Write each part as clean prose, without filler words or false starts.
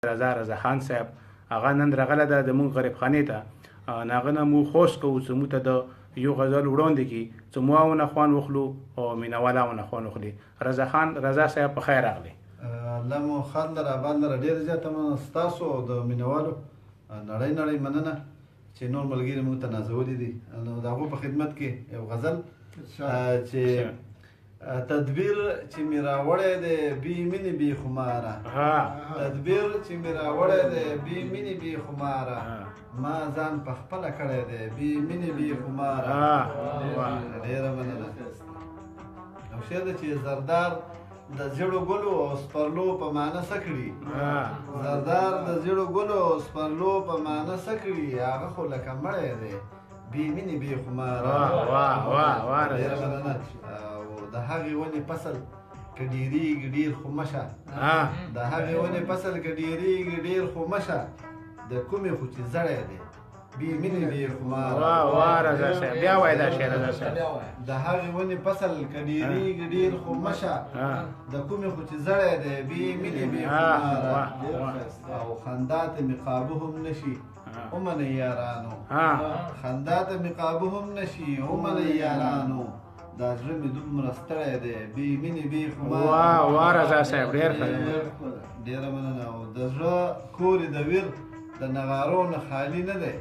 رضا خان صاحب هغه نن راغله ده زموږ غریبخانې ته هغه نه مو خوښ کوو چې موږ ته د یو غزل وړاندې کړي چې مو اونه خوان وخلو او مینهوال اونه خوان وخلي. رضا صاحب په خیر راغلی. الله مو خان لره آباد لره ډېره زیاته مننه ستاسو او د مینهوالو نړۍ مننه چې نور ملګري موږ ته نازولي دي. نو د هغو په خدمت کې یو غزل چې تدبیر چې مې راوړی دی بې مینې بې خماره، تدبیر چې مې راوړی دی بې مینې بې خماره، ما ځان په خپله کړی دی بې مینې بې خماره. ډېره مننه. او شعر دی چې زردار د زیړو ګلو او سپرلو په معنی څه کړي، زردار د زیړو ګلو او سپرلو په معنی څه کړي، هغه خو لکه مړی دی بې مینې بې خماره. ډېره مننه. د هغې ونې فصل که ډېرېږي ډېر خو مشه، د هغې ونې فصل که ډېرېږي ډېر خو مشه، د کومې خو چې زړی دی بې مینې بې خماره. د هغې ونې فصل که ډېرېږي ډېر خو مشه، د کومې خو چې زړی دی بې مینې بې خماره. او خندا ته مې قابو هم نشي ومنئ یارانو، خندا ته مې قابو هم نشي ومنئ یارانو، دا زړه مې دومره ستړی دی بې مینې بې خماره. رضا صاحب ډېر ښه. ډېره مننه. او د زړه کور د ویر د نغارو نه خالي نه دی،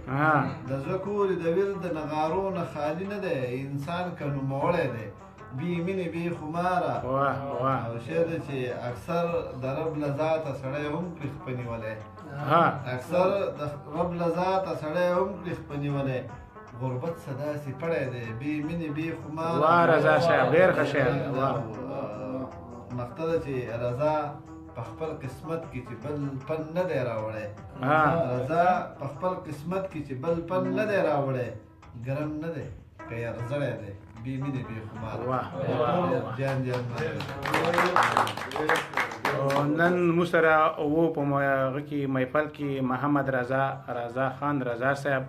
د زړه کور د ویر د نغارو نه خالي نه دی، انسان که نوموړی دی بې مینې بې خماره. او شعر دی چې اکثر د رب له ذاته سړی هم کړي خپنیولی، اکثر د رب له ذاته سړی هم کړي خپنیولی، غربت څه داسې پړی دی بې مینې بې خماره. رضا صاحب ډېر ښه شعر. مقصد ده چې رضا په خپل قسمت کې چې بل پن نه دی راوړی، رضا په خپل قسمت کې چې بل پن نه دی راوړی، ګرم نه دی که یرزړی دی بې مینې بې خماره. جان نن موږ سره و په هغه کې محفل کې محمد رضا خان رضا صاحب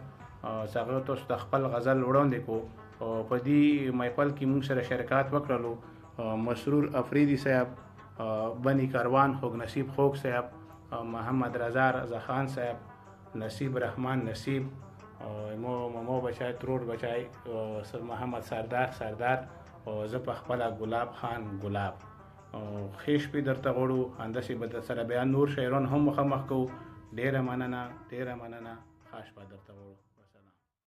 هغه تاسو د خپل غزل وړاندې کو او په دې محفل کې موږ سره شرکت وکړلو مسرور افریدي صاحب، بني کاروان خوږ نصیب خوږ صاحب، محمد رضا خان صاحب، نصیب رحمان نصیب، مو بچای ترور بچای سر محمد سردار او زه په خپله ګلاب خان ګلاب خیش پې درته غواړو. همداسې به در سره بیا نور شاعران هم مخامخ کوو. ډېره مننه ښه شپه درته غواړو.